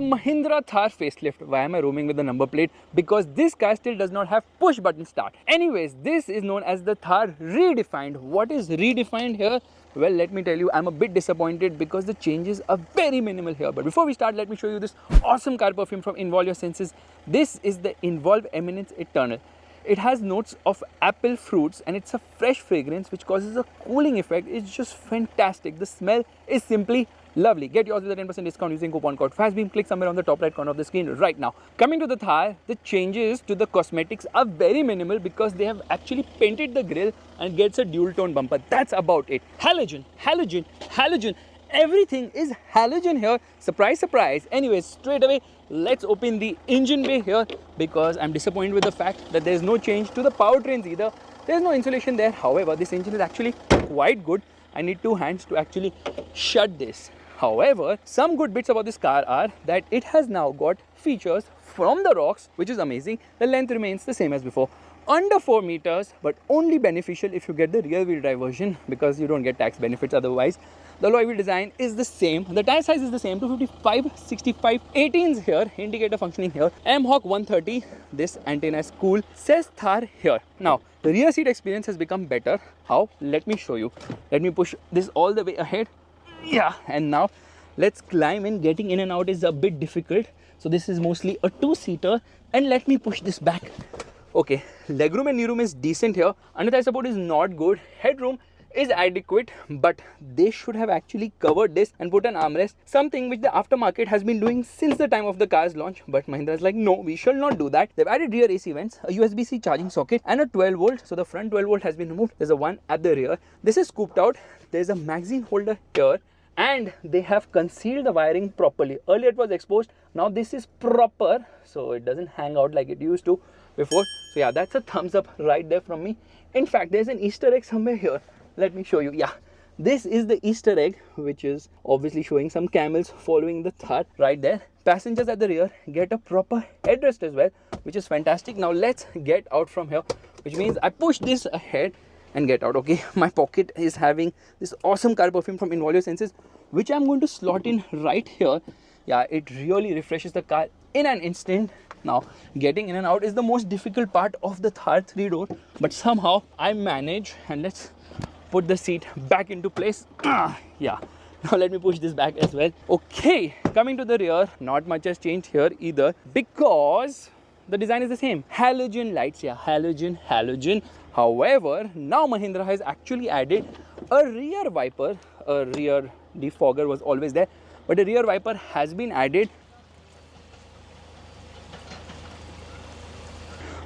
Mahindra Thar facelift. Why am I roaming with the number plate? Because this car still does not have push button start. Anyways, this is known as the Thar redefined. What is redefined here? Well, let me tell you, I'm a bit disappointed because the changes are very minimal here. But before we start, let me show you this awesome car perfume from Involve Your Senses. This is the Involve Eminence Eternal. It has notes of apple fruits and it's a fresh fragrance which causes a cooling effect. It's just fantastic. The smell is simply lovely. Get yours with a 10% discount using coupon code FASTBEAM. Click somewhere on the top right corner of the screen right now. Coming to the Thar, the changes to the cosmetics are very minimal because they have actually painted the grille and gets a dual tone bumper. That's about it. Halogen, halogen, halogen. Everything is halogen here. Surprise, surprise. Anyways, straight away, let's open the engine bay here because I'm disappointed with the fact that there's no change to the powertrains either. There's no insulation there. However, this engine is actually quite good. I need two hands to actually shut this. However, some good bits about this car are that it has now got features from the rocks, which is amazing. The length remains the same as before. Under 4 meters, but only beneficial if you get the rear wheel drive version because you don't get tax benefits otherwise. The alloy wheel design is the same. The tire size is the same, 255, 65, 18s here, indicator functioning here. M-Hawk 130, this antenna is cool, says Thar here. Now, the rear seat experience has become better. How? Let me show you. Let me push this all the way ahead. Yeah, and now let's climb in. Getting in and out is a bit difficult. So this is mostly a two-seater and let me push this back. Okay, legroom and kneeroom is decent here. Under thigh support is not good. Headroom is adequate, but they should have actually covered this and put an armrest, something which the aftermarket has been doing since the time of the car's launch. But Mahindra is like, no, we shall not do that. They've added rear AC vents, a USB-C charging socket and a 12 volt. So the front 12 volt has been removed. There's a one at the rear. This is scooped out. There's a magazine holder here and they have concealed the wiring properly. Earlier it was exposed. Now this is proper, so it doesn't hang out like it used to before. So yeah, that's a thumbs up right there from me. In fact, there's an Easter egg somewhere here. Let me show you. Yeah, this is the Easter egg, which is obviously showing some camels following the Thar right there. Passengers at the rear get a proper headrest as well, which is fantastic. Now let's get out from here, which means I push this ahead and get out. Okay, my pocket is having this awesome car perfume from Involve Your Senses, which I'm going to slot in right here. Yeah, it really refreshes the car in an instant. Now, getting in and out is the most difficult part of the Thar 3-door, but somehow I manage. And let's put the seat back into place. Yeah, now let me push this back as well. Okay, coming to the rear, not much has changed here either because the design is the same. Halogen lights, yeah, halogen, halogen. However, now Mahindra has actually added a rear wiper. A rear defogger was always there, but a rear wiper has been added.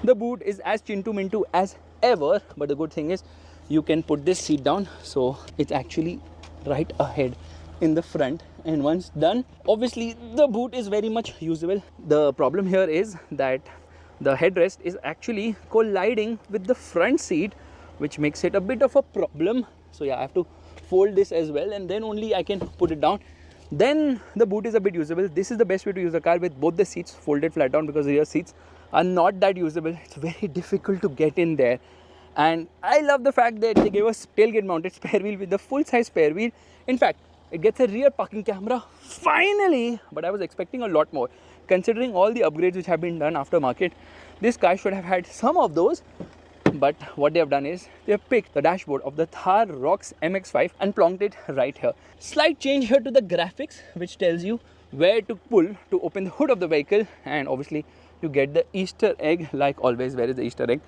The boot is as chintu mintu as ever, but the good thing is you can put this seat down, so it's actually right ahead in the front. And once done, obviously the boot is very much usable. The problem here is that the headrest is actually colliding with the front seat, which makes it a bit of a problem. So yeah, I have to fold this as well and then only I can put it down. Then the boot is a bit usable. This is the best way to use a car with both the seats folded flat down because the rear seats are not that usable. It's very difficult to get in there. And I love the fact that they gave us tailgate mounted spare wheel with the full size spare wheel. In fact, it gets a rear parking camera finally, but I was expecting a lot more. Considering all the upgrades which have been done aftermarket, this car should have had some of those. But what they have done is they have picked the dashboard of the Thar ROXX MX-5 and plonked it right here. Slight change here to the graphics, which tells you where to pull to open the hood of the vehicle, and obviously you get the Easter egg like always. Where is the Easter egg?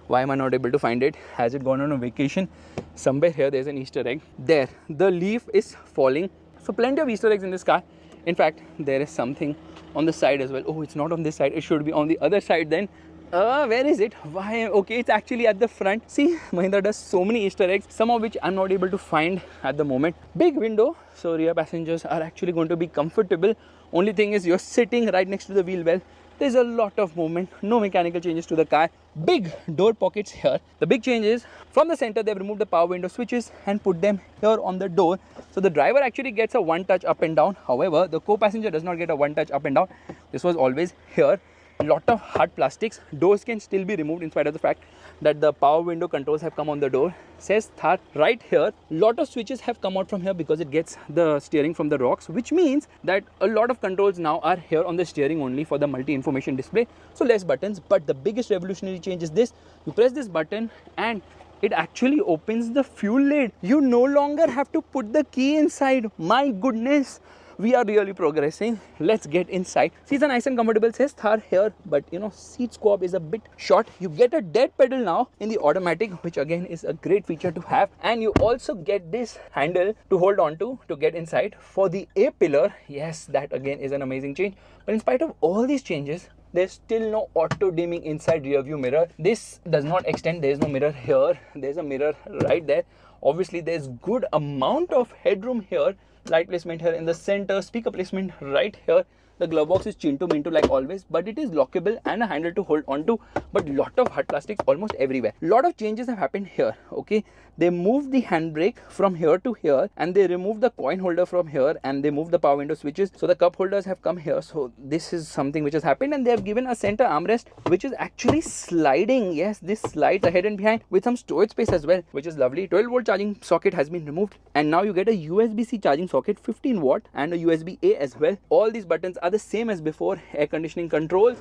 Why am I not able to find it? Has it gone on a vacation? Somewhere here there's an Easter egg. There, the leaf is falling. So plenty of Easter eggs in this car. In fact, there is something on the side as well. Oh, it's not on this side. It should be on the other side then. Where is it? Why? Okay, it's actually at the front. See, Mahindra does so many Easter eggs, some of which I'm not able to find at the moment. Big window, so rear passengers are actually going to be comfortable. Only thing is you're sitting right next to the wheel well. There's a lot of movement, no mechanical changes to the car. Big door pockets here. The big change is from the center, they've removed the power window switches and put them here on the door. So the driver actually gets a one touch up and down. However, the co-passenger does not get a one touch up and down. This was always here. lot of hard plastics. Doors can still be removed in spite of the fact that the power window controls have come on the door. Says Thar right here. Lot of switches have come out from here because it gets the steering from the rocks, which means that a lot of controls now are here on the steering only for the multi-information display. So less buttons, but the biggest revolutionary change is this. You press this button and it actually opens the fuel lid. You no longer have to put the key inside. My goodness, we are really progressing. Let's get inside. Seats are nice and comfortable, says Thar here, but you know, seat squab is a bit short. You get a dead pedal now in the automatic, which again is a great feature to have, and you also get this handle to hold on to get inside. For the A-pillar, yes, that again is an amazing change. But in spite of all these changes, there's still no auto dimming inside rear view mirror. This does not extend. There's no mirror here. There's a mirror right there. Obviously, there's good amount of headroom here. Light placement here in the center, speaker placement right here. The glove box is chin to minto like always, but it is lockable and a handle to hold on to. But lot of hard plastics almost everywhere. Lot of changes have happened here. Okay, they moved the handbrake from here to here, and they removed the coin holder from here, and they moved the power window switches. So the cup holders have come here. So this is something which has happened, and they have given a center armrest which is actually sliding. Yes, this slides ahead and behind with some storage space as well, which is lovely. 12-volt charging socket has been removed, and now you get a USB-C charging socket, 15 watt, and a USB-A as well. All these buttons are the same as before. Air conditioning controls,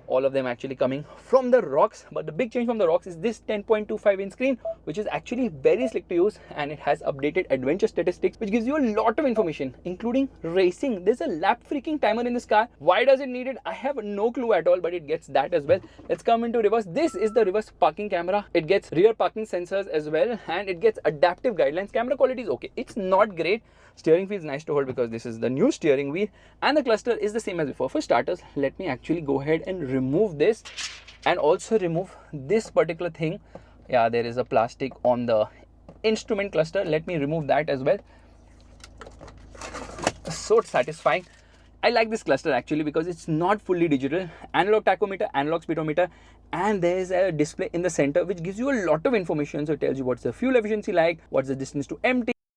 all of them actually coming from the rocks, but the big change from the rocks is this 10.25 inch screen, which is actually very slick to use, and it has updated adventure statistics, which gives you a lot of information, including racing. There's a lap freaking timer in this car. Why does it need it? I have no clue at all, but it gets that as well. Let's come into reverse. This is the reverse parking camera. It gets rear parking sensors as well, and it gets adaptive guidelines. Camera quality is okay. It's not great. Steering feels nice to hold because this is the new steering wheel, and the cluster is the same as before. For starters, let me actually go ahead and remove this, and also remove this particular thing. Yeah, there is a plastic on the instrument cluster. Let me remove that as well. So satisfying. I like this cluster actually because it's not fully digital. Analog tachometer, analog speedometer, and there's a display in the center which gives you a lot of information. So it tells you what's the fuel efficiency like, what's the distance to empty,